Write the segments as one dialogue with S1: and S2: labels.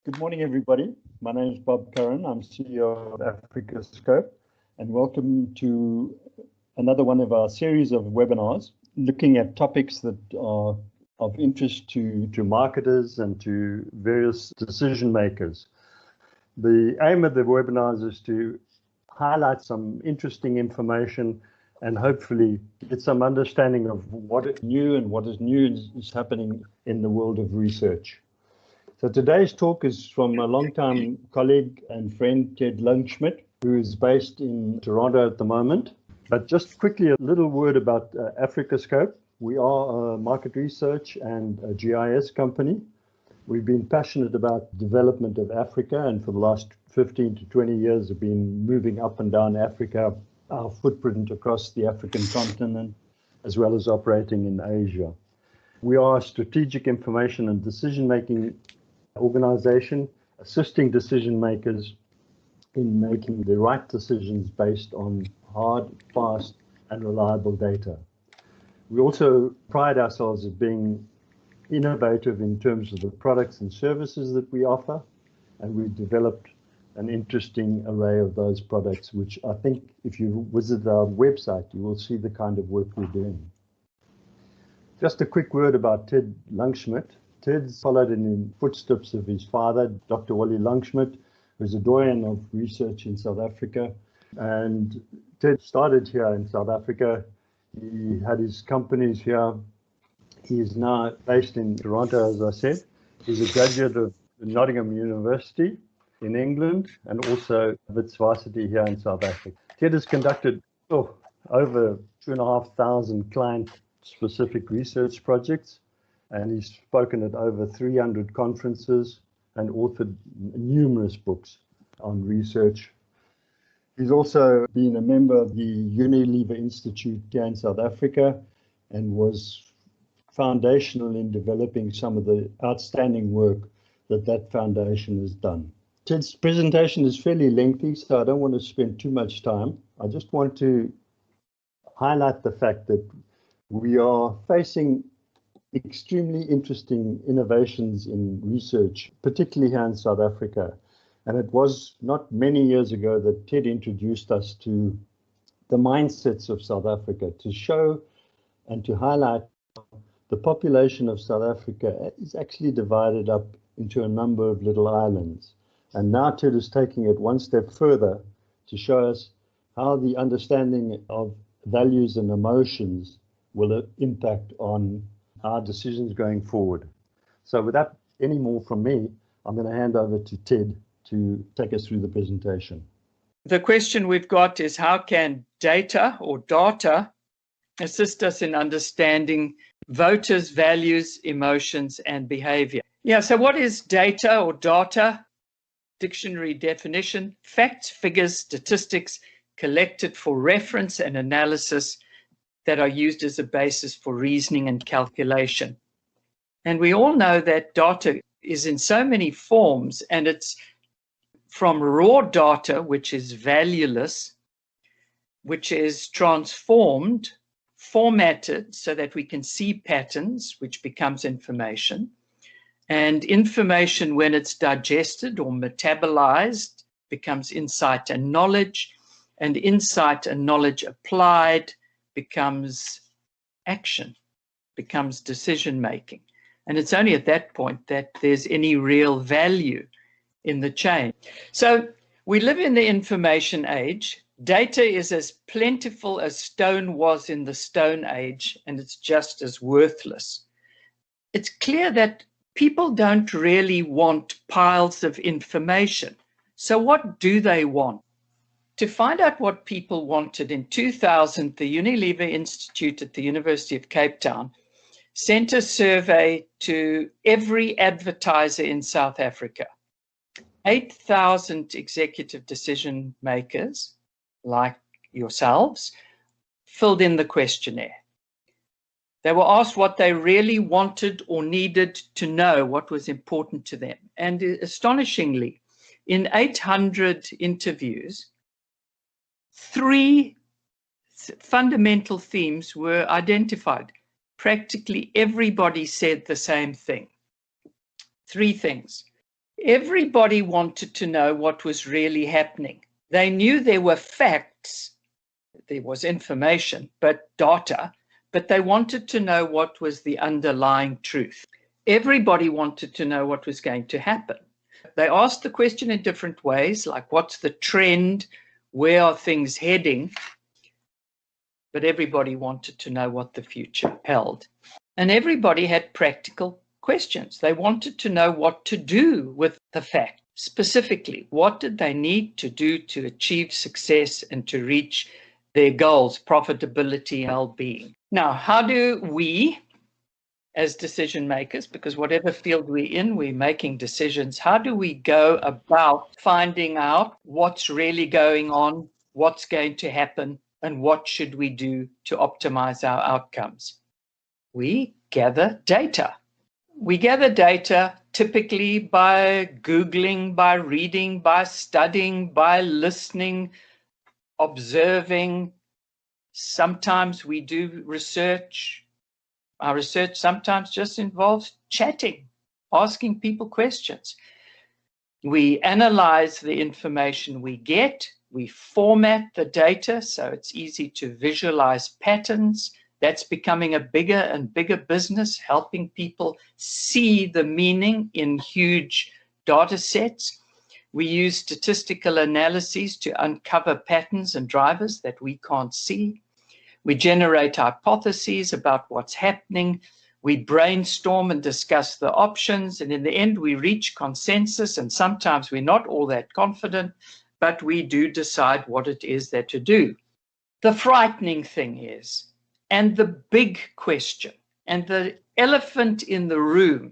S1: Good morning, everybody. My name is Bob Curran. I'm CEO of Africa Scope, and welcome to another one of our series of webinars looking at topics that are of interest to marketers and to various decision makers. The aim of the webinars is to highlight some interesting information and hopefully get some understanding of what is new and what is new is happening in the world of research. So today's talk is from a longtime colleague and friend, Ted Langschmidt, who is based in Toronto at the moment. But just quickly, a little word about Africa Scope. We are a market research and a GIS company. We've been passionate about development of Africa, and for the last 15 to 20 years have been moving up and down Africa, our footprint across the African continent, as well as operating in Asia. We are a strategic information and decision-making organization, assisting decision makers in making the right decisions based on hard, fast, and reliable data. We also pride ourselves as being innovative in terms of the products and services that we offer, and we've developed an interesting array of those products, which I think if you visit our website, you will see the kind of work we're doing. Just a quick word about Ted Langschmidt. Ted followed in the footsteps of his father, Dr. Wally Langschmidt, who's a doyen of research in South Africa. And Ted started here in South Africa. He had his companies here. He is now based in Toronto, as I said. He's a graduate of Nottingham University in England and also Wits Varsity here in South Africa. Ted has conducted over 2,500 client-specific research projects, and he's spoken at over 300 conferences and authored numerous books on research. He's also been a member of the Unilever Institute here in South Africa and was foundational in developing some of the outstanding work that foundation has done. Ted's presentation is fairly lengthy, so I don't want to spend too much time. I just want to highlight the fact that we are facing extremely interesting innovations in research, particularly here in South Africa. And it was not many years ago that Ted introduced us to the mindsets of South Africa, to show and to highlight the population of South Africa is actually divided up into a number of little islands. And now Ted is taking it one step further to show us how the understanding of values and emotions will impact on our decisions going forward. So without any more from me, I'm going to hand over to Ted to take us through the presentation.
S2: The question we've got is, how can data or data assist us in understanding voters' values, emotions, and behavior? Yeah, so what is data or data? Dictionary definition: facts, figures, statistics collected for reference and analysis that are used as a basis for reasoning and calculation. And we all know that data is in so many forms, and it's from raw data, which is valueless, which is transformed, formatted so that we can see patterns, which becomes information. And information, when it's digested or metabolized, becomes insight and knowledge, and insight and knowledge applied becomes action, becomes decision making. And it's only at that point that there's any real value in the chain. So we live in the information age. Data is as plentiful as stone was in the Stone Age, and it's just as worthless. It's clear that people don't really want piles of information. So what do they want? To find out what people wanted, in 2000, the Unilever Institute at the University of Cape Town sent a survey to every advertiser in South Africa. 8,000 executive decision makers, like yourselves, filled in the questionnaire. They were asked what they really wanted or needed to know, what was important to them. And astonishingly, in 800 interviews, 3 fundamental themes were identified. Practically everybody said the same thing. 3 things. Everybody wanted to know what was really happening. They knew there were facts, there was information, but data, but they wanted to know what was the underlying truth. Everybody wanted to know what was going to happen. They asked the question in different ways, like what's the trend, where are things heading? But everybody wanted to know what the future held. And everybody had practical questions. They wanted to know what to do with the fact. Specifically, what did they need to do to achieve success and to reach their goals, profitability, and well-being? Now, how do we, as decision makers, because whatever field we're in, we're making decisions, how do we go about finding out what's really going on, what's going to happen, and what should we do to optimize our outcomes? We gather data. We gather data typically by Googling, by reading, by studying, by listening, observing. Sometimes we do research. Our research sometimes just involves chatting, asking people questions. We analyze the information we get. We format the data so it's easy to visualize patterns. That's becoming a bigger and bigger business, helping people see the meaning in huge data sets. We use statistical analyses to uncover patterns and drivers that we can't see. We generate hypotheses about what's happening. We brainstorm and discuss the options. And in the end, we reach consensus. And sometimes we're not all that confident, but we do decide what it is that to do. The frightening thing is, and the big question, and the elephant in the room,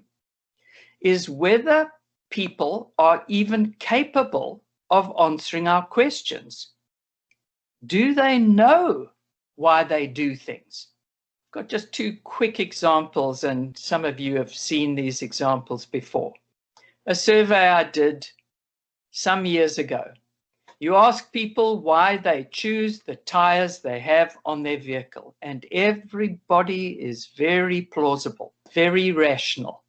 S2: is whether people are even capable of answering our questions. Do they know why they do things? I've got just two quick examples, and some of you have seen these examples before. A survey I did some years ago. You ask people why they choose the tires they have on their vehicle, and everybody is very plausible, very rational.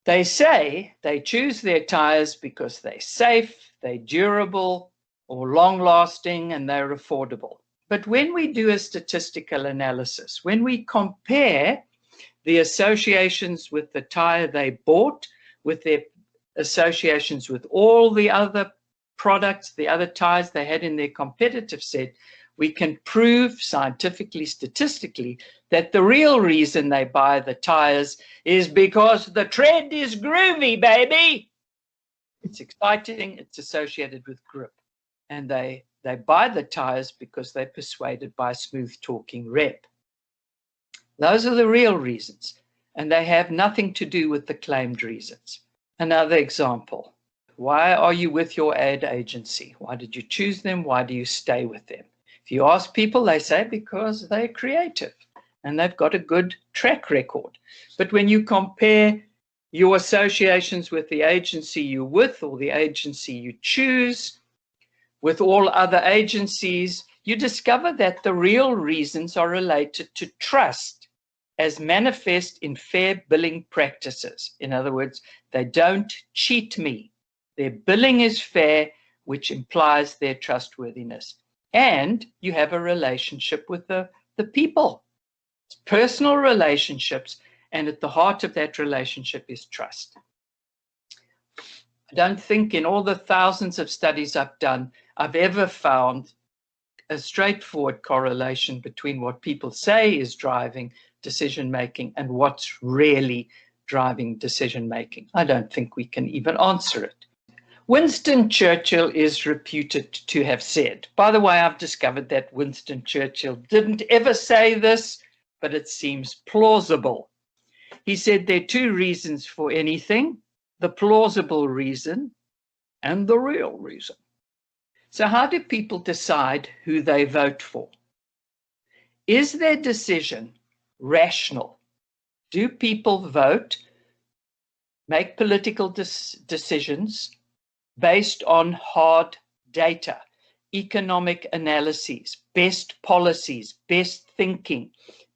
S2: They say they choose their tires because they're safe, they're durable, or long-lasting, and they're affordable. But when we do a statistical analysis, when we compare the associations with the tire they bought, with their associations with all the other products, the other tires they had in their competitive set, we can prove scientifically, statistically, that the real reason they buy the tires is because the tread is groovy, baby. It's exciting, it's associated with grip. And they buy the tires because they're persuaded by a smooth talking rep. Those are the real reasons, and they have nothing to do with the claimed reasons. Another example. Why are you with your ad agency? Why did you choose them? Why do you stay with them? If you ask people, they say because they're creative and they've got a good track record. But when you compare your associations with the agency you're with or the agency you choose with all other agencies, you discover that the real reasons are related to trust as manifest in fair billing practices. In other words, they don't cheat me. Their billing is fair, which implies their trustworthiness. And you have a relationship with the people. It's personal relationships, and at the heart of that relationship is trust. I don't think in all the thousands of studies I've done, I've ever found a straightforward correlation between what people say is driving decision-making and what's really driving decision-making. I don't think we can even answer it. Winston Churchill is reputed to have said, by the way, I've discovered that Winston Churchill didn't ever say this, but it seems plausible. He said there are two reasons for anything, the plausible reason and the real reason. So how do people decide who they vote for? Is their decision rational? Do people vote, make political decisions based on hard data, economic analyses, best policies, best thinking,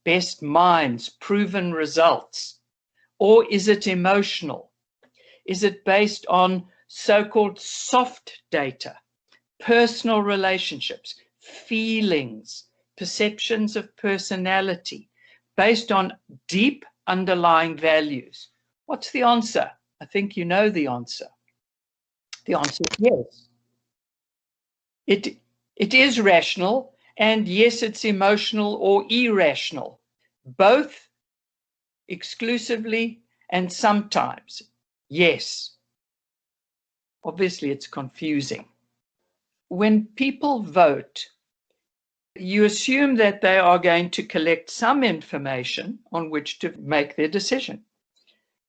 S2: best minds, proven results? Or is it emotional? Is it based on so-called soft data, personal relationships, feelings, perceptions of personality, based on deep underlying values? What's the answer? I think you know the answer. The answer is yes. It is rational, and yes, it's emotional or irrational, both exclusively and sometimes. Yes. Obviously, it's confusing. When people vote, you assume that they are going to collect some information on which to make their decision.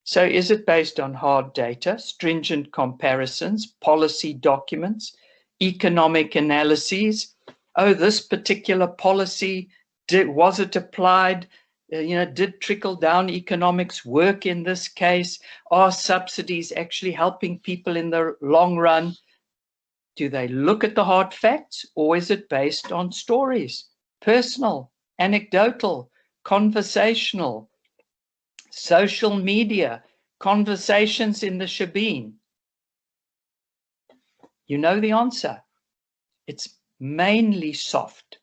S2: So is it based on hard data, stringent comparisons, policy documents, economic analyses? Oh, this particular policy, was it applied? Did trickle-down economics work in this case? Are subsidies actually helping people in the long run? Do they look at the hard facts, or is it based on stories, personal, anecdotal, conversational, social media, conversations in the shebeen? You know the answer. It's mainly soft.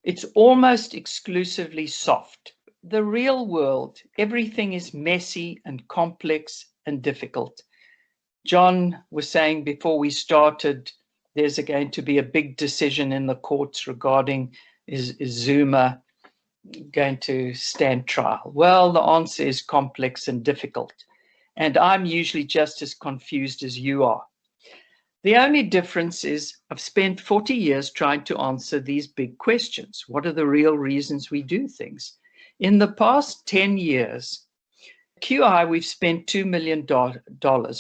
S2: It's almost exclusively soft. The real world, everything is messy and complex and difficult. John was saying before we started, there's going to be a big decision in the courts regarding is Zuma going to stand trial? Well, the answer is complex and difficult. And I'm usually just as confused as you are. The only difference is I've spent 40 years trying to answer these big questions. What are the real reasons we do things? In the past 10 years, QI, we've spent $2 million.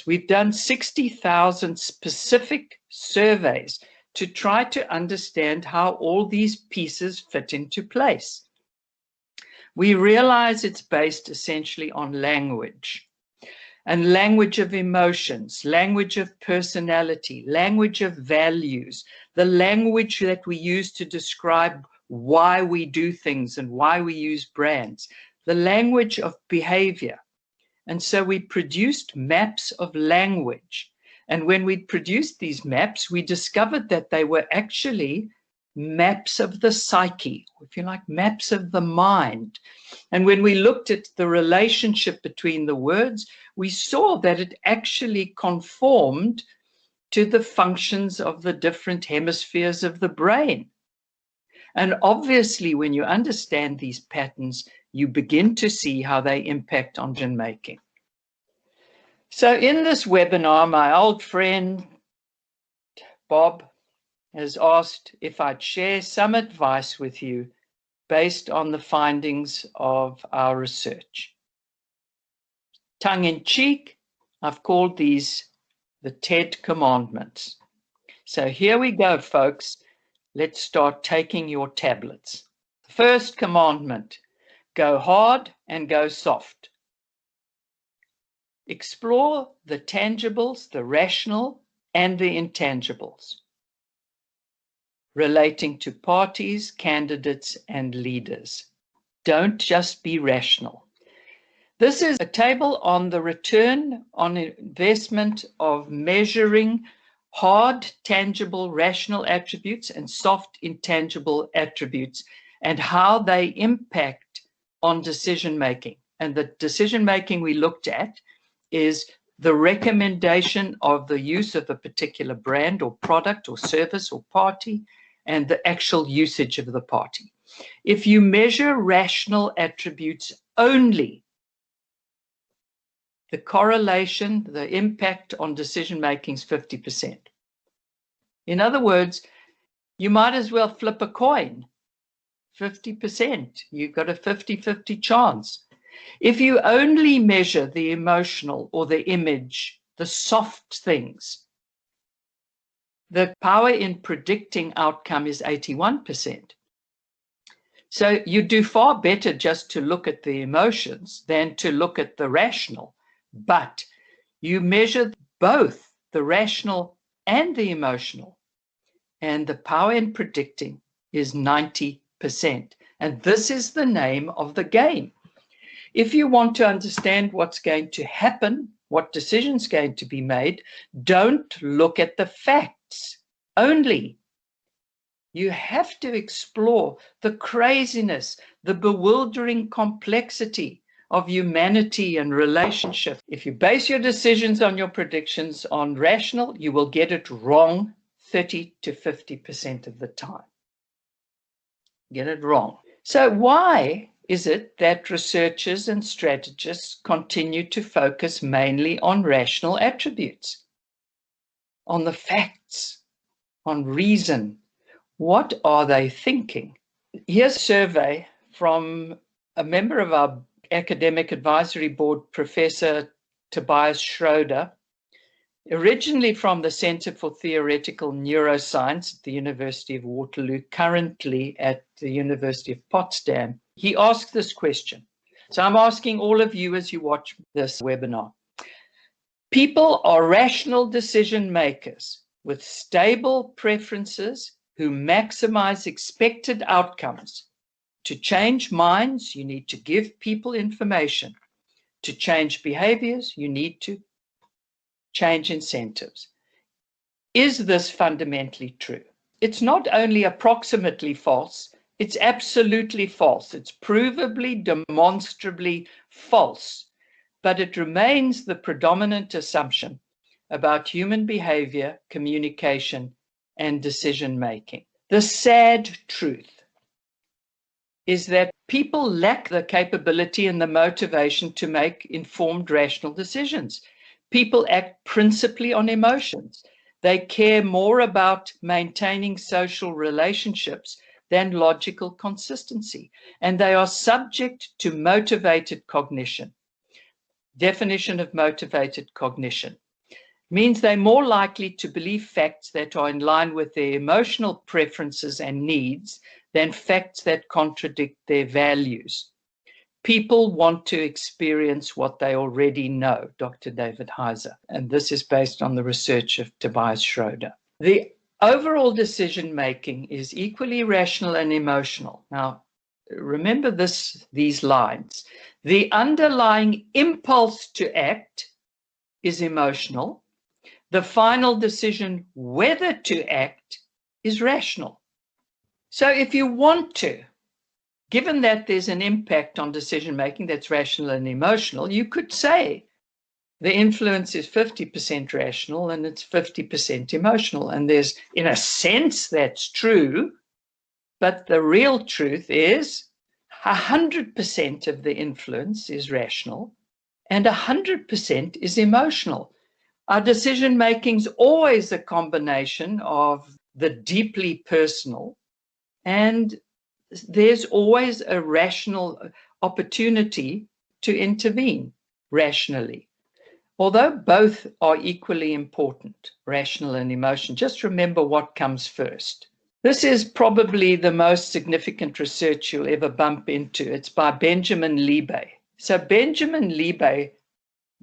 S2: We've done 60,000 specific surveys to try to understand how all these pieces fit into place. We realize it's based essentially on language, and language of emotions, language of personality, language of values, the language that we use to describe why we do things and why we use brands, the language of behavior. And so we produced maps of language. And when we produced these maps, we discovered that they were actually maps of the psyche, if you like, maps of the mind. And when we looked at the relationship between the words, we saw that it actually conformed to the functions of the different hemispheres of the brain. And obviously, when you understand these patterns, you begin to see how they impact on decision making. So in this webinar, my old friend, Bob, has asked if I'd share some advice with you based on the findings of our research. Tongue in cheek, I've called these the TED Commandments. So here we go, folks. Let's start taking your tablets. The first commandment, go hard and go soft. Explore the tangibles, the rational, and the intangibles relating to parties, candidates, and leaders. Don't just be rational. This is a table on the return on investment of measuring hard, tangible, rational attributes and soft, intangible attributes and how they impact on decision-making. And the decision-making we looked at is the recommendation of the use of a particular brand or product or service or party and the actual usage of the party. If you measure rational attributes only, the correlation, the impact on decision-making is 50%. In other words, you might as well flip a coin, 50%. You've got a 50-50 chance. If you only measure the emotional or the image, the soft things, the power in predicting outcome is 81%. So you do far better just to look at the emotions than to look at the rational. But you measure both the rational and the emotional, and the power in predicting is 90%. And this is the name of the game. If you want to understand what's going to happen what decision's going to be made, don't look at the facts only. You have to explore the craziness, the bewildering complexity of humanity and relationship. If you base your decisions on your predictions on rational, you will get it wrong 30 to 50% of the time. Get it wrong. So why is it that researchers and strategists continue to focus mainly on rational attributes, on the facts, on reason? What are they thinking? Here's a survey from a member of our academic advisory board, Professor Tobias Schroeder, originally from the Center for Theoretical Neuroscience at the University of Waterloo, currently at the University of Potsdam. He asked this question. So I'm asking all of you as you watch this webinar. People are rational decision makers with stable preferences who maximize expected outcomes. To change minds, you need to give people information. To change behaviors, you need to change incentives. Is this fundamentally true? It's not only approximately false, it's absolutely false. It's provably, demonstrably false, but it remains the predominant assumption about human behavior, communication, and decision making. The sad truth is that people lack the capability and the motivation to make informed, rational decisions. People act principally on emotions. They care more about maintaining social relationships than logical consistency, and they are subject to motivated cognition. Definition of motivated cognition means they're more likely to believe facts that are in line with their emotional preferences and needs than facts that contradict their values. People want to experience what they already know, Dr. David Heiser, and this is based on the research of Tobias Schroeder. The overall decision-making is equally rational and emotional. Now, remember these lines. The underlying impulse to act is emotional. The final decision whether to act is rational. So if you want to, given that there's an impact on decision-making that's rational and emotional, you could say the influence is 50% rational and it's 50% emotional. And there's, in a sense, that's true, but the real truth is 100% of the influence is rational and 100% is emotional. Our decision-making is always a combination of the deeply personal, and there's always a rational opportunity to intervene rationally. Although both are equally important, rational and emotion, just remember what comes first. This is probably the most significant research you'll ever bump into. It's by Benjamin Liebe. So Benjamin Liebe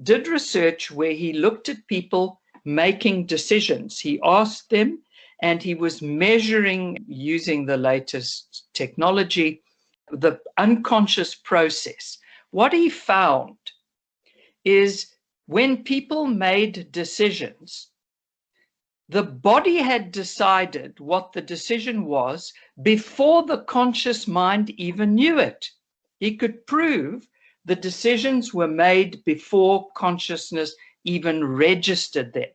S2: did research where he looked at people making decisions. He asked them, and he was measuring, using the latest technology, the unconscious process. What he found is when people made decisions, the body had decided what the decision was before the conscious mind even knew it. He could prove the decisions were made before consciousness even registered them.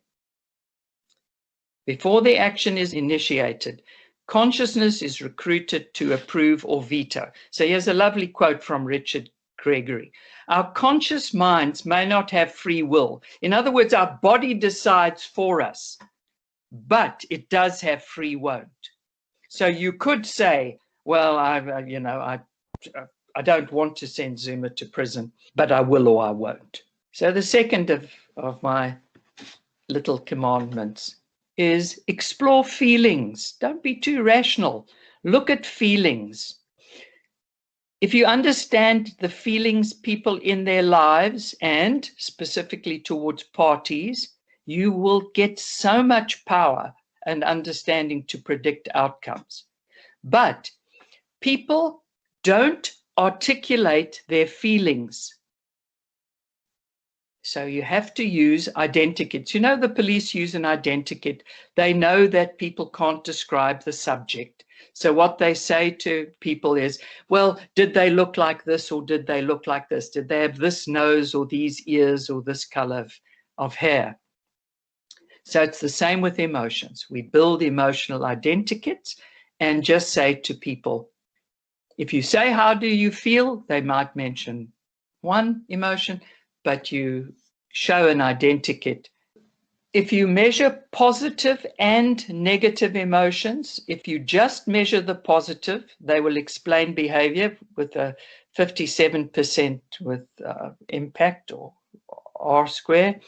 S2: Before the action is initiated, consciousness is recruited to approve or veto. So here's a lovely quote from Richard Gregory. Our conscious minds may not have free will. In other words, our body decides for us, but it does have free won't. So you could say, well, I don't want to send Zuma to prison, but I will or I won't. So the second of my little commandments is explore feelings. Don't be too rational. Look at feelings. If you understand the feelings people in their lives and specifically towards parties, you will get so much power and understanding to predict outcomes. But people don't articulate their feelings. So you have to use identikits. You know, the police use an identikit. They know that people can't describe the subject. So what they say to people is, well, did they look like this or did they look like this? Did they have this nose or these ears or this color of hair? So it's the same with emotions. We build emotional identikits and just say to people, if you say, how do you feel? They might mention one emotion, but you show an identikit. If you measure positive and negative emotions, if you just measure the positive, they will explain behavior with a 57% with impact or R square.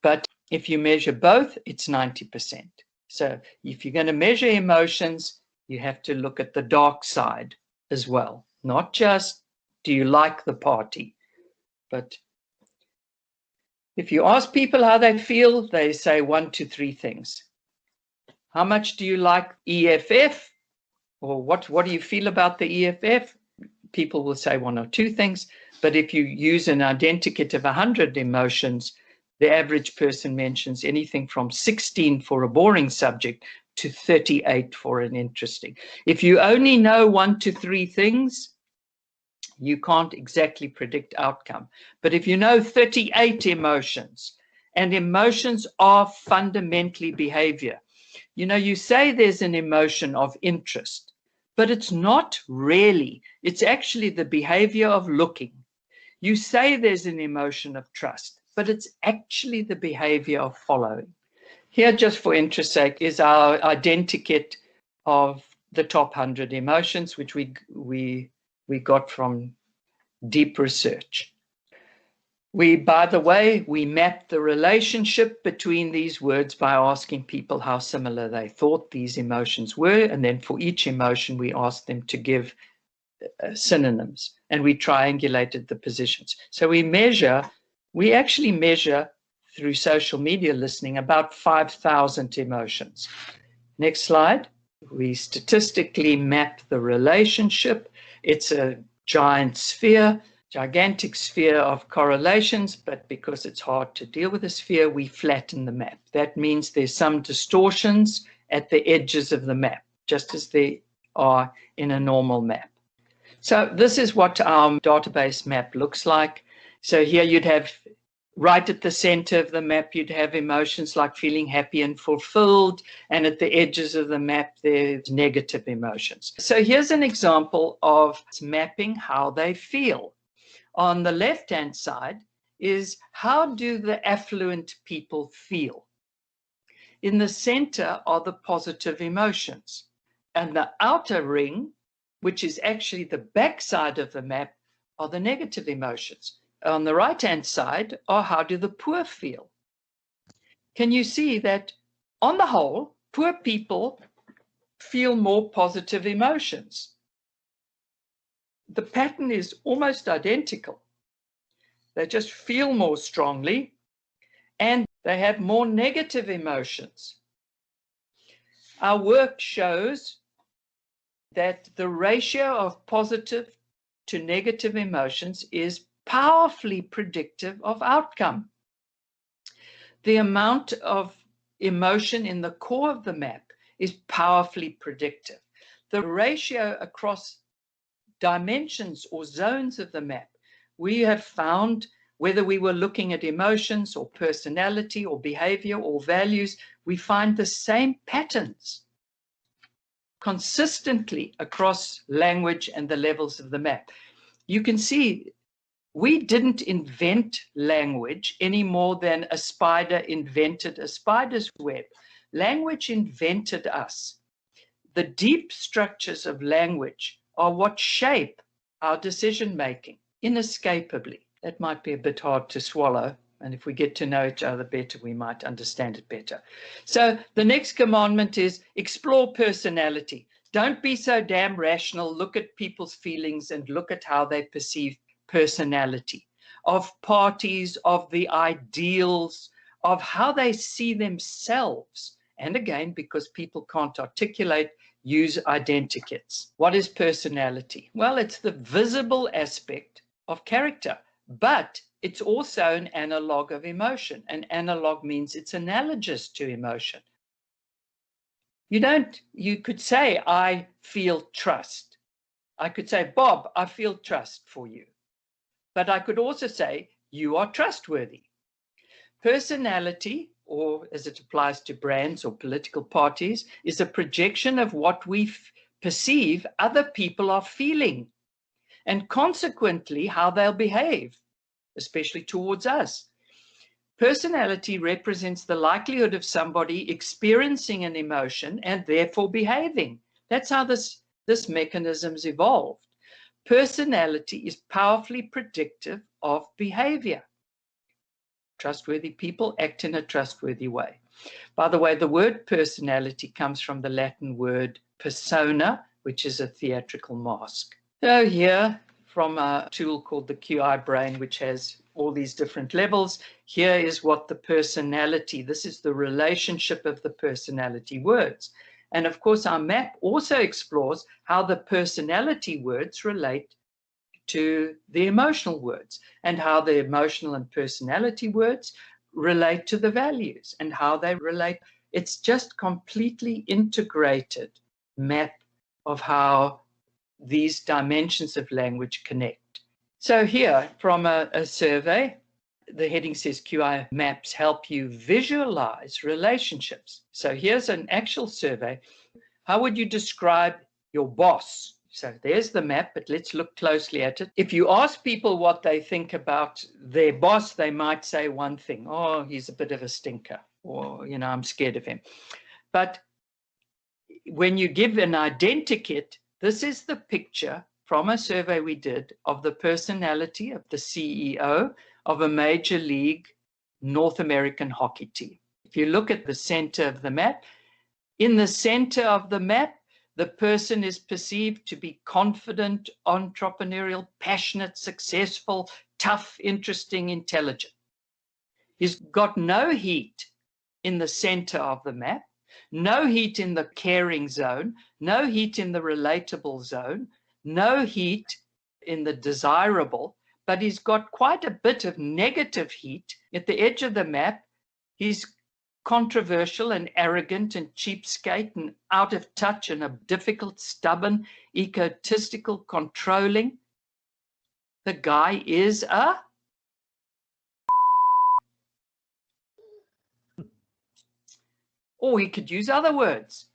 S2: But if you measure both, it's 90%. So if you're going to measure emotions, you have to look at the dark side as well. Not just, do you like the party? But if you ask people how they feel, they say 1 to 3 things. How much do you like EFF? Or what do you feel about the EFF? People will say 1 or 2 things. But if you use an identikit of 100 emotions, the average person mentions anything from 16 for a boring subject to 38 for an interesting. If you only know 1 to 3 things, you can't exactly predict outcome. But if you know 38 emotions, and emotions are fundamentally behavior, you know, you say there's an emotion of interest, but it's not really. It's actually the behavior of looking. You say there's an emotion of trust, but it's actually the behavior of following. Here, just for interest's sake, is our identikit of the top 100 emotions, which we got from deep research. By the way, we mapped the relationship between these words by asking people how similar they thought these emotions were. And then for each emotion, we asked them to give synonyms, and we triangulated the positions. So we actually measure through social media listening about 5,000 emotions. Next slide. We statistically map the relationship. It's a gigantic sphere of correlations, but because it's hard to deal with a sphere, we flatten the map. That means there's some distortions at the edges of the map, just as there are in a normal map. So this is what our database map looks like. So here you'd have, right at the center of the map, you'd have emotions like feeling happy and fulfilled. And at the edges of the map, there's negative emotions. So here's an example of mapping how they feel. On the left-hand side is, how do the affluent people feel? In the center are the positive emotions. And the outer ring, which is actually the back side of the map, are the negative emotions. On the right-hand side are, how do the poor feel? Can you see that on the whole, poor people feel more positive emotions? The pattern is almost identical. They just feel more strongly, and they have more negative emotions. Our work shows that the ratio of positive to negative emotions is powerfully predictive of outcome. The amount of emotion in the core of the map is powerfully predictive. The ratio across dimensions or zones of the map, we have found, whether we were looking at emotions or personality or behavior or values, we find the same patterns consistently across language and the levels of the map. You can see we didn't invent language any more than a spider invented a spider's web. Language invented us. The deep structures of language are what shape our decision-making, inescapably. That might be a bit hard to swallow, and if we get to know each other better, we might understand it better. So the next commandment is explore personality. Don't be so damn rational. Look at people's feelings and look at how they perceive personality, of parties, of the ideals, of how they see themselves. And again, because people can't articulate, use identikits. What is personality? Well, it's the visible aspect of character, but it's also an analog of emotion. An analog means it's analogous to emotion. You could say, I feel trust. I could say, Bob, I feel trust for you. But I could also say, you are trustworthy. Personality, or as it applies to brands or political parties, is a projection of what we perceive other people are feeling, and consequently how they'll behave, especially towards us. Personality represents the likelihood of somebody experiencing an emotion and therefore behaving. That's how this mechanism's evolved. Personality is powerfully predictive of behavior. Trustworthy people act in a trustworthy way. By the way, the word personality comes from the Latin word persona, which is a theatrical mask. So here, from a tool called the QI brain, which has all these different levels, here is what the personality, this is the relationship of the personality words. And of course, our map also explores how the personality words relate to the emotional words, and how the emotional and personality words relate to the values, and how they relate. It's just completely integrated map of how these dimensions of language connect. So here, from a survey, the heading says QI maps help you visualize relationships. So here's an actual survey. How would you describe your boss? So there's the map, but let's look closely at it. If you ask people what they think about their boss, they might say one thing. Oh, he's a bit of a stinker, or, I'm scared of him. But when you give an identikit, this is the picture from a survey we did of the personality of the CEO of a major league North American hockey team. If you look at the center of the map, in the center of the map, the person is perceived to be confident, entrepreneurial, passionate, successful, tough, interesting, intelligent. He's got no heat in the center of the map, no heat in the caring zone, no heat in the relatable zone, no heat in the desirable, but he's got quite a bit of negative heat at the edge of the map. He's controversial and arrogant and cheapskate and out of touch and a difficult, stubborn, egotistical, controlling. The guy is a or he could use other words.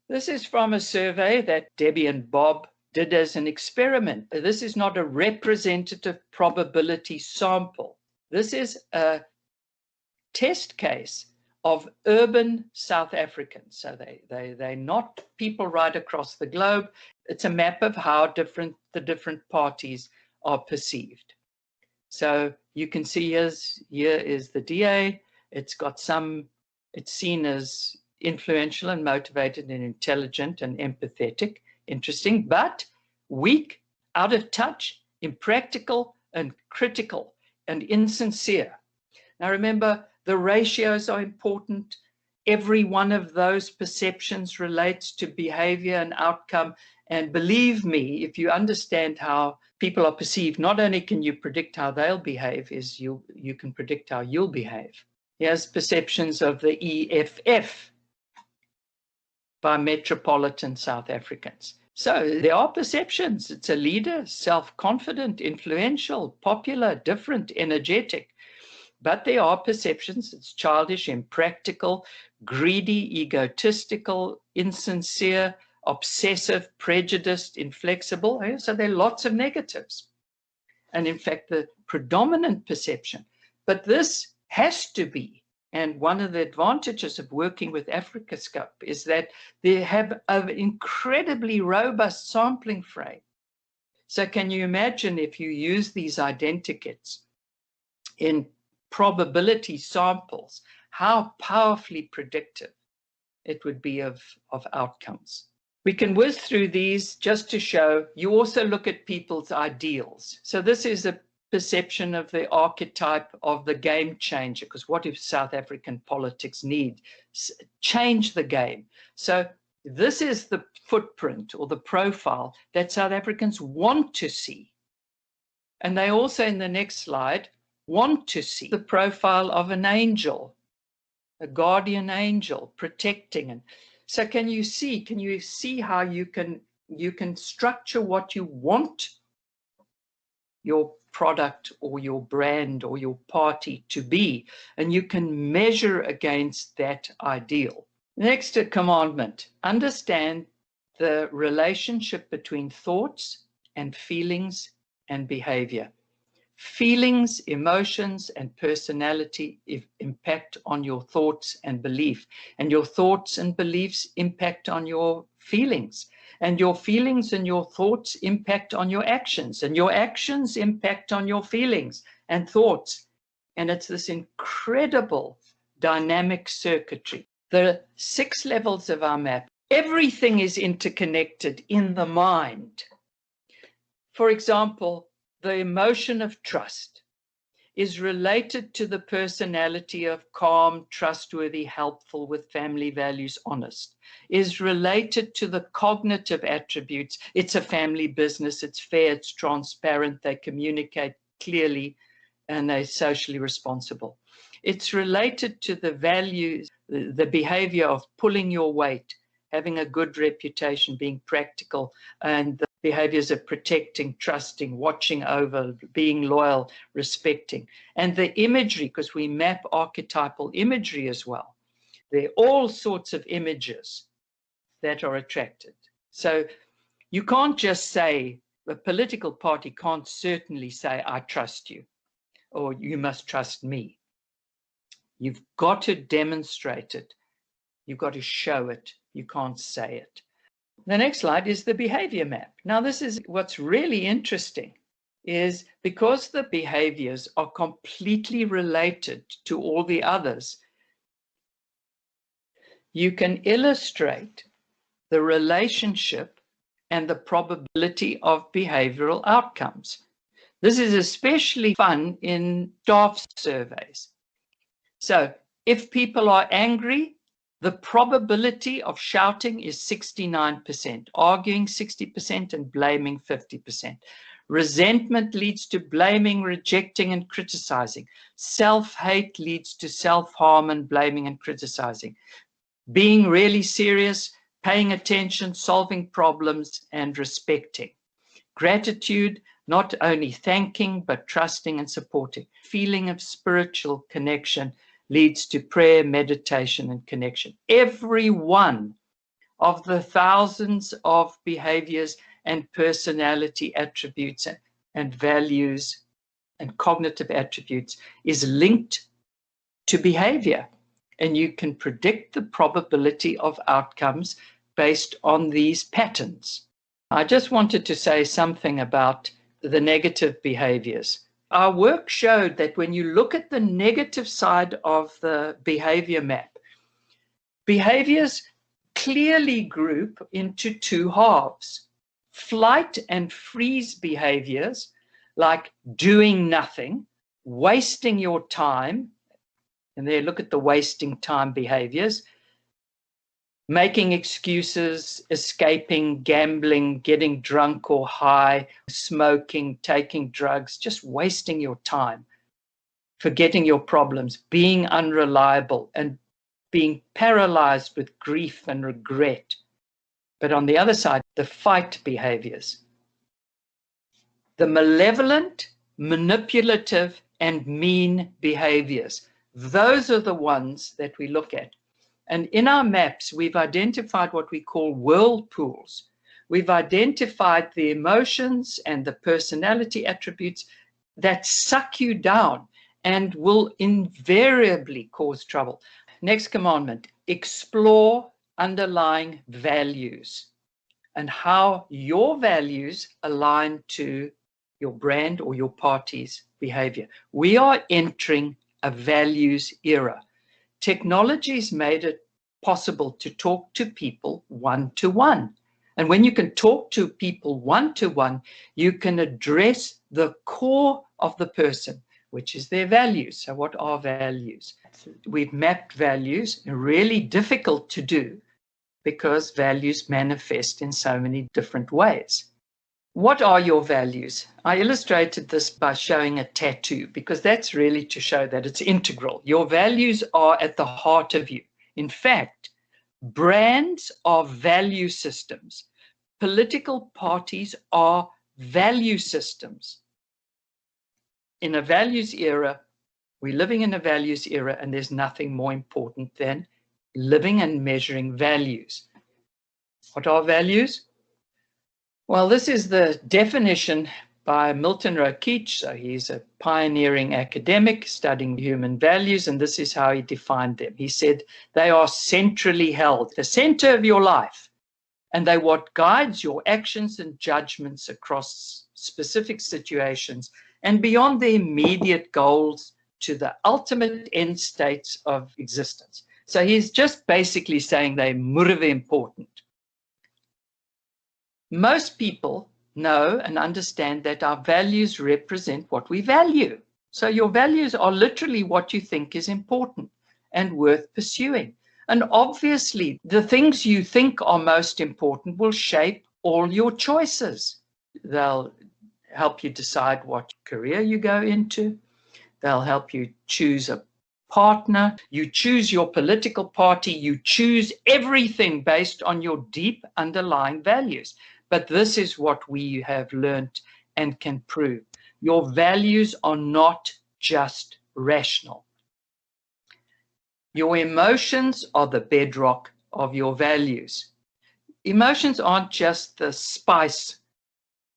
S2: This is from a survey that Debbie and Bob did as an experiment. This is not a representative probability sample. This is a test case of urban South Africans. So they're not people right across the globe. It's a map of how the different parties are perceived. So you can see here is the DA. It's seen as influential and motivated and intelligent and empathetic, interesting, but weak, out of touch, impractical and critical and insincere. Now remember, the ratios are important. Every one of those perceptions relates to behavior and outcome. And believe me, if you understand how people are perceived, not only can you predict how they'll behave, you can predict how you'll behave. Here's perceptions of the EFF by metropolitan South Africans. So there are perceptions. It's a leader, self-confident, influential, popular, different, energetic. But there are perceptions. It's childish, impractical, greedy, egotistical, insincere, obsessive, prejudiced, inflexible. So there are lots of negatives. And in fact, the predominant perception. But this has to be, and one of the advantages of working with AfricaScope is that they have an incredibly robust sampling frame. So can you imagine if you use these identikits in probability samples, how powerfully predictive it would be of outcomes? We can whiz through these just to show. You also look at people's ideals. So this is a perception of the archetype of the game changer, because what if South African politics need? Change the game. So this is the footprint or the profile that South Africans want to see. And they also, in the next slide, want to see the profile of an angel, a guardian angel protecting. And so can you see how you can structure what you want your product or your brand or your party to be, and you can measure against that ideal. Next commandment: understand the relationship between thoughts and feelings and behavior. Feelings, emotions, and personality impact on your thoughts and belief, and your thoughts and beliefs impact on your feelings, and your feelings and your thoughts impact on your actions, and your actions impact on your feelings and thoughts. And it's this incredible dynamic circuitry. The 6 levels of our map, everything is interconnected in the mind. For example, the emotion of trust is related to the personality of calm, trustworthy, helpful, with family values, honest, is related to the cognitive attributes. It's a family business, it's fair, it's transparent, they communicate clearly, and they're socially responsible. It's related to the values, the behavior of pulling your weight, having a good reputation, being practical, and the behaviors of protecting, trusting, watching over, being loyal, respecting. And the imagery, because we map archetypal imagery as well. There are all sorts of images that are attracted. So you can't just say, the political party can't certainly say, I trust you, or you must trust me. You've got to demonstrate it. You've got to show it. You can't say it. The next slide is the behavior map. Now, this is what's really interesting, is because the behaviors are completely related to all the others, you can illustrate the relationship and the probability of behavioral outcomes. This is especially fun in staff surveys. So if people are angry, the probability of shouting is 69%, arguing 60%, and blaming 50%. Resentment leads to blaming, rejecting, and criticizing. Self-hate leads to self-harm and blaming and criticizing. Being really serious, paying attention, solving problems, and respecting. Gratitude, not only thanking, but trusting and supporting. Feeling of spiritual connection leads to prayer, meditation, and connection. Every one of the thousands of behaviors and personality attributes and values and cognitive attributes is linked to behavior. And you can predict the probability of outcomes based on these patterns. I just wanted to say something about the negative behaviors. Our work showed that when you look at the negative side of the behavior map, behaviors clearly group into 2 halves. Flight and freeze behaviors, like doing nothing, wasting your time, and there look at the wasting time behaviors, making excuses, escaping, gambling, getting drunk or high, smoking, taking drugs, just wasting your time, forgetting your problems, being unreliable, and being paralyzed with grief and regret. But on the other side, the fight behaviors, the malevolent, manipulative, and mean behaviors, those are the ones that we look at. And in our maps, we've identified what we call whirlpools. We've identified the emotions and the personality attributes that suck you down and will invariably cause trouble. Next commandment: explore underlying values and how your values align to your brand or your party's behavior. We are entering a values era. Technology's made it possible to talk to people one-to-one. And when you can talk to people one-to-one, you can address the core of the person, which is their values. So what are values? We've mapped values, really difficult to do because values manifest in so many different ways. What are your values? I illustrated this by showing a tattoo because that's really to show that it's integral. Your values are at the heart of you. In fact, brands are value systems. Political parties are value systems. In a values era, we're living in a values era, and there's nothing more important than living and measuring values. What are values? Well, this is the definition by Milton Rokeach. So he's a pioneering academic studying human values, and this is how he defined them. He said, they are centrally held, the center of your life, and they what guides your actions and judgments across specific situations and beyond the immediate goals to the ultimate end states of existence. So he's just basically saying they're murve important. Most people know and understand that our values represent what we value. So your values are literally what you think is important and worth pursuing. And obviously, the things you think are most important will shape all your choices. They'll help you decide what career you go into. They'll help you choose a partner. You choose your political party. You choose everything based on your deep underlying values. But this is what we have learned and can prove. Your values are not just rational. Your emotions are the bedrock of your values. Emotions aren't just the spice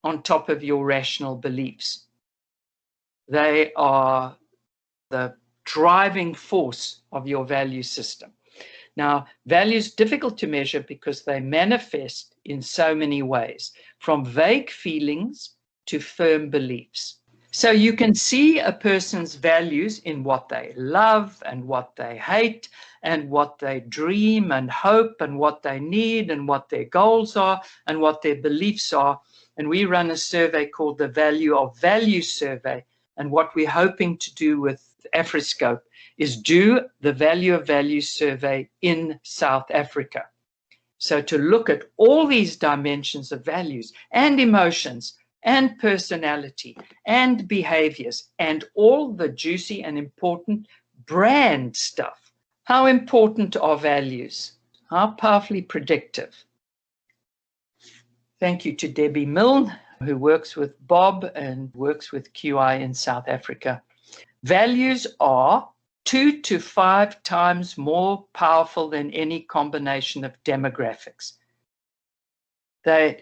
S2: on top of your rational beliefs. They are the driving force of your value system. Now, values are difficult to measure because they manifest in so many ways, from vague feelings to firm beliefs. So you can see a person's values in what they love and what they hate and what they dream and hope and what they need and what their goals are and what their beliefs are. And we run a survey called the Value of Value Survey. And what we're hoping to do with Afriscope is do the Value of Value Survey in South Africa. So to look at all these dimensions of values and emotions and personality and behaviors and all the juicy and important brand stuff. How important are values? How powerfully predictive? Thank you to Debbie Milne, who works with Bob and works with QI in South Africa. Values are 2 to 5 times more powerful than any combination of demographics. They're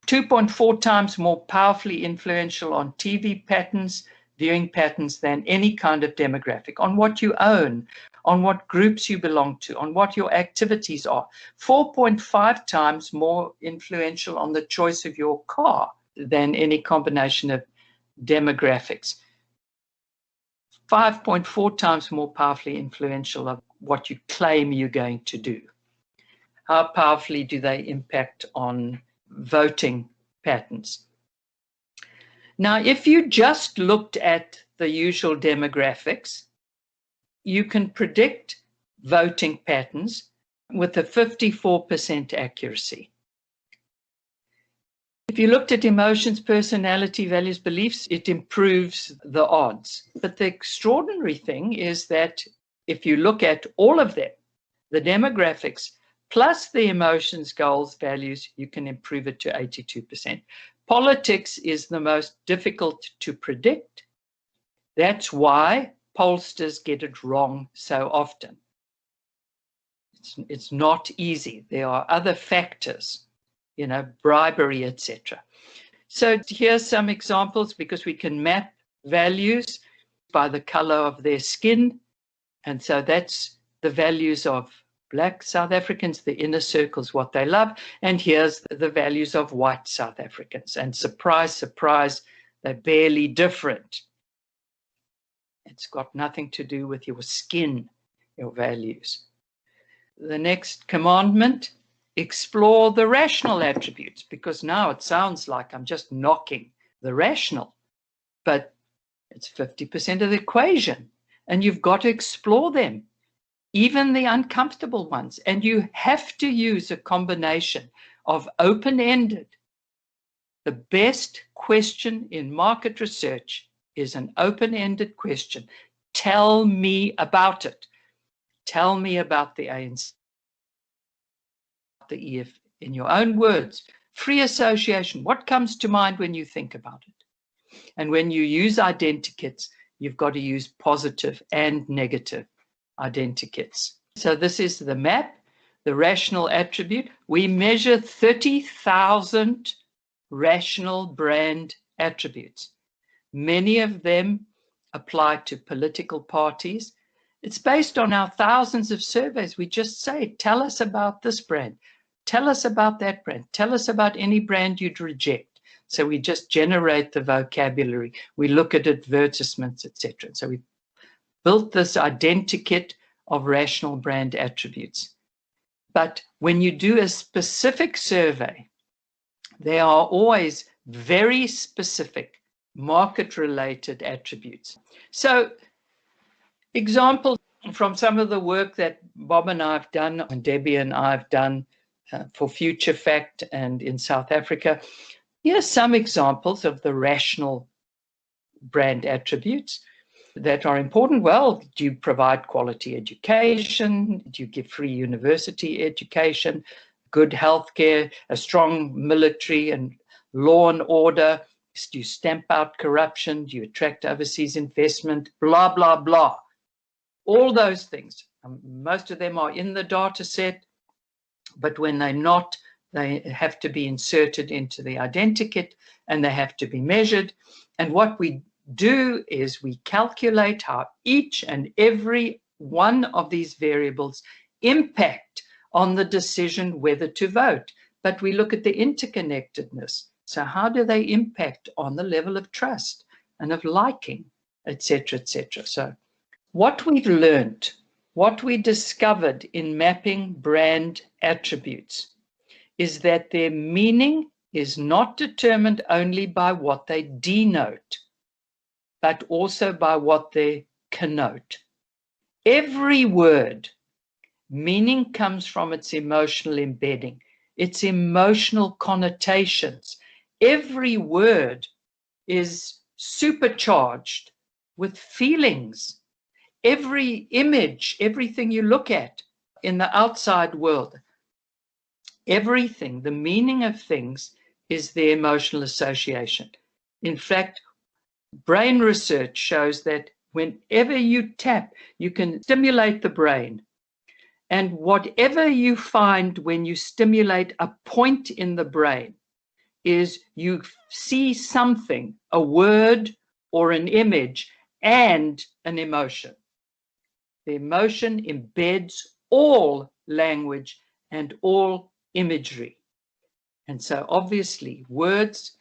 S2: 2.4 times more powerfully influential on TV patterns, viewing patterns than any kind of demographic, on what you own, on what groups you belong to, on what your activities are. 4.5 times more influential on the choice of your car than any combination of demographics. 5.4 times more powerfully influential of what you claim you're going to do. How powerfully do they impact on voting patterns? Now, if you just looked at the usual demographics, you can predict voting patterns with a 54% accuracy. If you looked at emotions, personality, values, beliefs, it improves the odds. But the extraordinary thing is that if you look at all of them, the demographics, plus the emotions, goals, values, you can improve it to 82%. Politics is the most difficult to predict. That's why pollsters get it wrong so often. It's not easy. There are other factors, bribery, etc. So here's some examples, because we can map values by the color of their skin. And so that's the values of Black South Africans, the inner circles, what they love. And here's the values of white South Africans. And surprise, surprise, they're barely different. It's got nothing to do with your skin, your values. The next commandment, explore the rational attributes, because now it sounds like I'm just knocking the rational, but it's 50% of the equation, and you've got to explore them, even the uncomfortable ones. And you have to use a combination of open-ended The best question in market research is an open-ended question. Tell me about it. Tell me about the ANC, the EF, in your own words. Free association. What comes to mind when you think about it? And when you use identikits, you've got to use positive and negative identikits. So this is the map, the rational attribute. We measure 30,000 rational brand attributes. Many of them apply to political parties. It's based on our thousands of surveys. We just say, tell us about this brand. Tell us about that brand. Tell us about any brand you'd reject. So we just generate the vocabulary. We look at advertisements, etc. So we built this identikit of rational brand attributes. But when you do a specific survey, there are always very specific market-related attributes. So examples from some of the work that Bob and I have done, and Debbie and I have done for Future Fact and in South Africa. Here's some examples of the rational brand attributes that are important. Well, do you provide quality education? Do you give free university education? Good healthcare, a strong military and law and order? Do you stamp out corruption? Do you attract overseas investment? Blah, blah, blah. All those things. Most of them are in the data set, but when they're not, they have to be inserted into the identikit and they have to be measured. And what we do is we calculate how each and every one of these variables impact on the decision whether to vote. But we look at the interconnectedness. So how do they impact on the level of trust and of liking, etc., etc. So what we've learned, what we discovered in mapping brand attributes is that their meaning is not determined only by what they denote, but also by what they connote. Every word, meaning comes from its emotional embedding, its emotional connotations. Every word is supercharged with feelings. Every image, everything you look at in the outside world, everything, the meaning of things is the emotional association. In fact, brain research shows that whenever you tap, you can stimulate the brain. And whatever you find when you stimulate a point in the brain is you see something, a word or an image and an emotion. The emotion embeds all language and all imagery. And so obviously words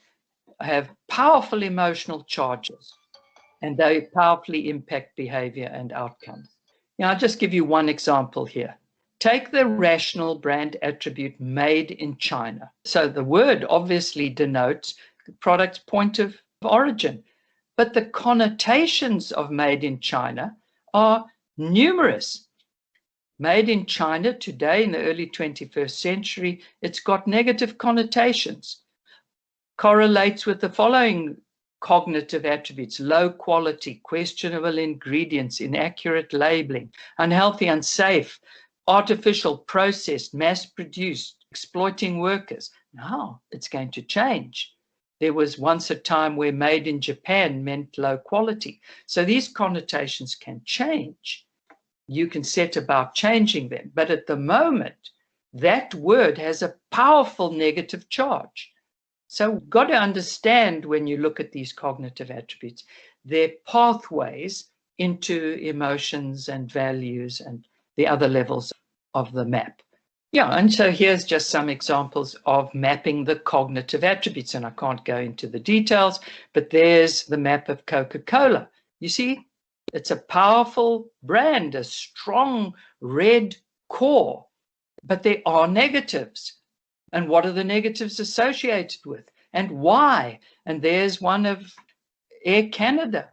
S2: have powerful emotional charges and they powerfully impact behavior and outcomes. Now, I'll just give you one example here. Take the rational brand attribute made in China. So the word obviously denotes the product's point of origin, but the connotations of made in China are numerous. Made in China today in the early 21st century, it's got negative connotations. Correlates with the following cognitive attributes: low quality, questionable ingredients, inaccurate labeling, unhealthy, unsafe, artificial, processed, mass-produced, exploiting workers. Now it's going to change. There was once a time where made in Japan meant low quality. So these connotations can change. You can set about changing them. But at the moment, that word has a powerful negative charge. So we've got to understand when you look at these cognitive attributes, their pathways into emotions and values and the other levels of the map. Yeah, and so here's just some examples of mapping the cognitive attributes, and I can't go into the details, but there's the map of Coca-Cola. You see, it's a powerful brand, a strong red core, but there are negatives. And what are the negatives associated with? And why? And there's one of Air Canada.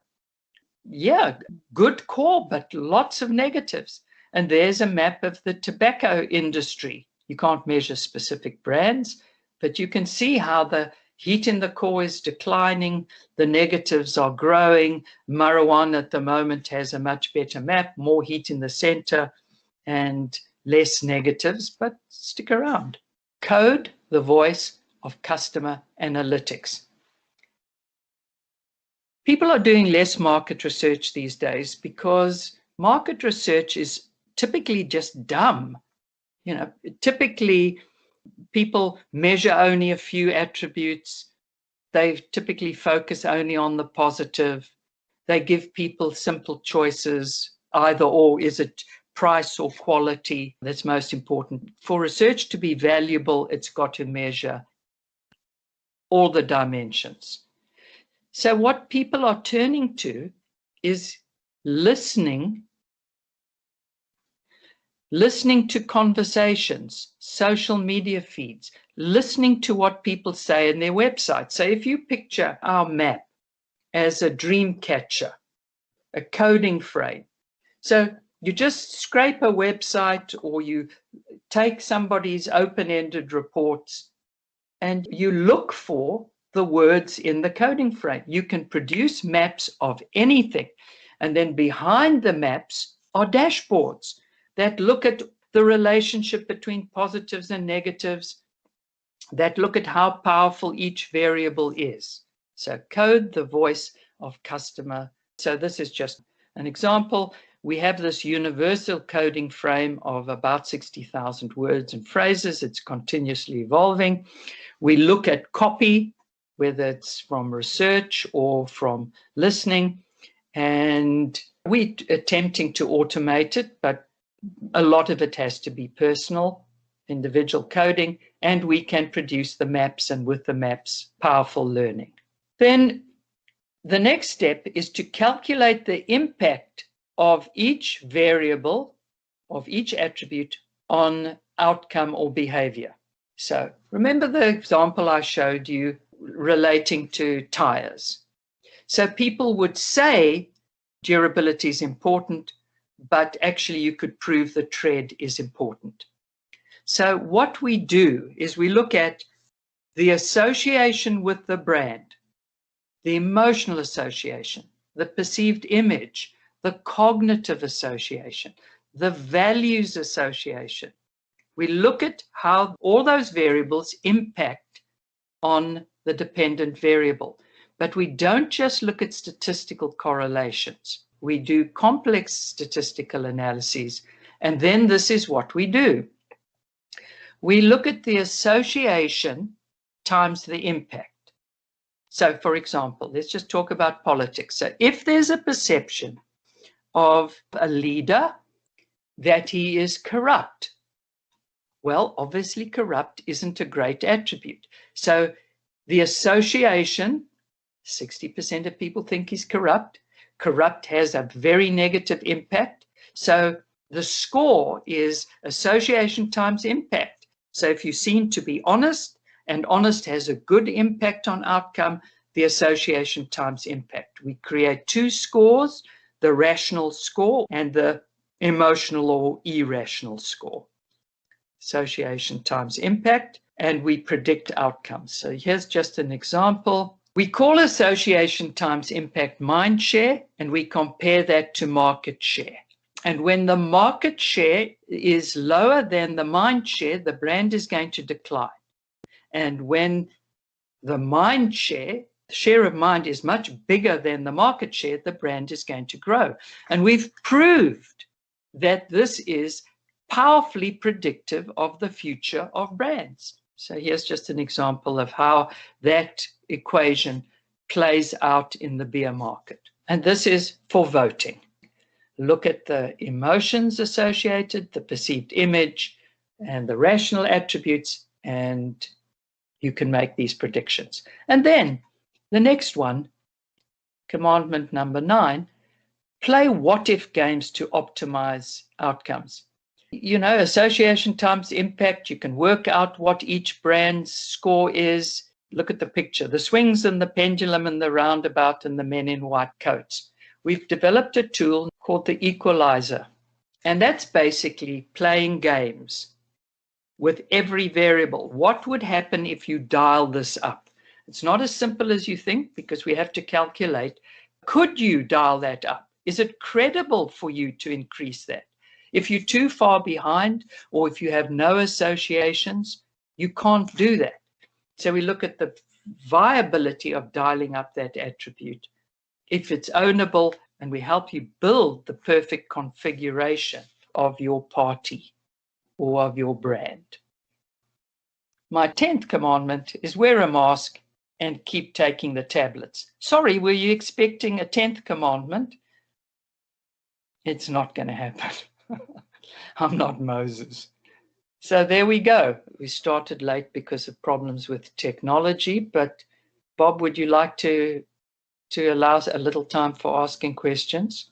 S2: Yeah, good core, but lots of negatives. And there's a map of the tobacco industry. You can't measure specific brands, but you can see how the heat in the core is declining, the negatives are growing. Marijuana at the moment has a much better map, more heat in the center and less negatives, but stick around. Code, the voice of customer analytics. People are doing less market research these days because market research is typically just dumb. Typically people measure only a few attributes. They typically focus only on the positive. They give people simple choices, either or. Is it price or quality that's most important? For research to be valuable, it's got to measure all the dimensions. So what people are turning to is listening to conversations, social media feeds, listening to what people say in their website. So if you picture our map as a dream catcher, a coding frame, so you just scrape a website or you take somebody's open-ended reports and you look for the words in the coding frame. You can produce maps of anything. And then behind the maps are dashboards that look at the relationship between positives and negatives, that look at how powerful each variable is. So code, the voice of customer. So this is just an example. We have this universal coding frame of about 60,000 words and phrases. It's continuously evolving. We look at copy, whether it's from research or from listening, and we're attempting to automate it, but a lot of it has to be personal, individual coding, and we can produce the maps, and with the maps, powerful learning. Then the next step is to calculate the impact of each variable, of each attribute on outcome or behavior. So remember the example I showed you relating to tires. So people would say durability is important, but actually you could prove the tread is important. So what we do is we look at the association with the brand, the emotional association, the perceived image, the cognitive association, the values association. We look at how all those variables impact on the dependent variable. But we don't just look at statistical correlations. We do complex statistical analyses. And then this is what we do. We look at the association times the impact. So for example, let's just talk about politics. So if there's a perception of a leader that he is corrupt, well, obviously corrupt isn't a great attribute. So the association, 60% of people think he's corrupt. Corrupt has a very negative impact. So the score is association times impact. So if you seem to be honest, and honest has a good impact on outcome, the association times impact. We create two scores, the rational score and the emotional or irrational score. Association times impact, and we predict outcomes. So here's just an example. We call association times impact mind share, and we compare that to market share. And when the market share is lower than the mind share, the brand is going to decline. And when the mind share, share of mind is much bigger than the market share, the brand is going to grow. And we've proved that this is powerfully predictive of the future of brands. So here's just an example of how that equation plays out in the beer market. And this is for voting. Look at the emotions associated, the perceived image, and the rational attributes, and you can make these predictions. And then the next one, commandment number 9, play what-if games to optimize outcomes. You know, association times impact, you can work out what each brand's score is. Look at the picture, the swings and the pendulum and the roundabout and the men in white coats. We've developed a tool called the equalizer, and that's basically playing games with every variable. What would happen if you dial this up? It's not as simple as you think because we have to calculate. Could you dial that up? Is it credible for you to increase that? If you're too far behind or if you have no associations, you can't do that. So we look at the viability of dialing up that attribute. If it's ownable, and we help you build the perfect configuration of your party or of your brand. My 10th commandment is wear a mask and keep taking the tablets. Sorry, were you expecting a 10th commandment? It's not going to happen. I'm not Moses. So there we go. We started late because of problems with technology, but Bob, would you like to allow a little time for asking questions?